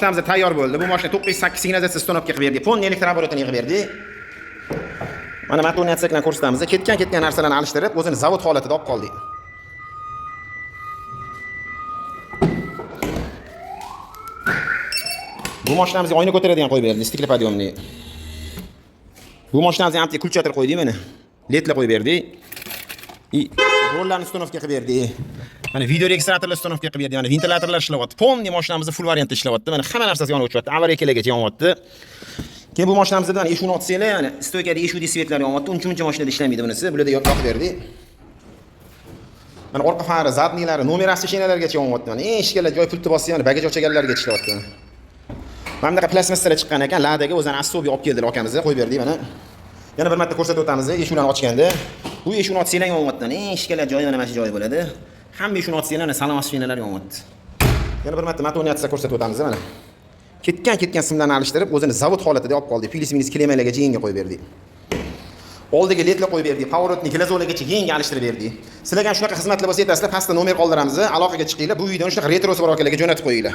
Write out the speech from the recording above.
Mashinamiz tayyor bo'ldi. Bu mashina 908 signalizatsiya stonovka qilib berdik. Polni elektrooborotini yig'ib berdik. Mana motorniyatsiya bilan ko'rsatamiz. Ketgan narsalarni alishtirib, o'zini zavod holatida olib qoldik. Bu mashinamizga oyna ko'taradigan qo'yib berdik, stiklopodiyomli. Bu mashinamizga ham kulchatir qo'ydik mana. Ledlar qo'yib berdik. Rollarni stonovka qilib berdik. Mana video registratorlar stonovka qilib berdik. Mana ventilatorlar ishlayapti. Polni mashinamizda full variantda ishlayapti. Mana hamma narsasi yonib o'chyapti. Avariyalargacha yonyapti. Keyin bu mashinamizda mana eshikni ochsanglar, mana stoykada eshik svetlar yonyapti. Uncha mashinada ishlamaydi bunisi. Bularda yoqib berdik. Mana orqa fari, zadniylari, numerasi shinalargacha yonyapti. Mana eshiklar joy pulti bosib, mana bagaj ochaganlargacha ishlayapti. Mana bunaqa plasmastalar chiqqan ekan, ladaga o'zini assobi olib keldilar akamiz, qo'yib berdik mana. Yana bir marta ko'rsatib o'tamiz, eshiklarni ochganda. Bu eshikni ochsanglar yonyapti. Eshiklar joyi mana shu joy bo'ladi. Hamma eshikni ochsanglar mana salom shinalar yonyapti. Yana bir marta motorniyatsiya ko'rsatib o'tamiz mana. Ketgan simlarni alishtirib, o'zini zavod holatida olib qoldik. Plis kilemaylargacha yengga qo'yib berdik. Oldiga ledlar qo'yib berdik. Powerotni glazolagacha yengga alishtirib berdik. Sizlarga shunaqa xizmatlar bo'lsa, yetasizlar, pastda nomer qoldiramiz. Aloqaga chiqinglar. Bu videoni shunaqa retrosi bor akalarga jo'natib qo'yinglar.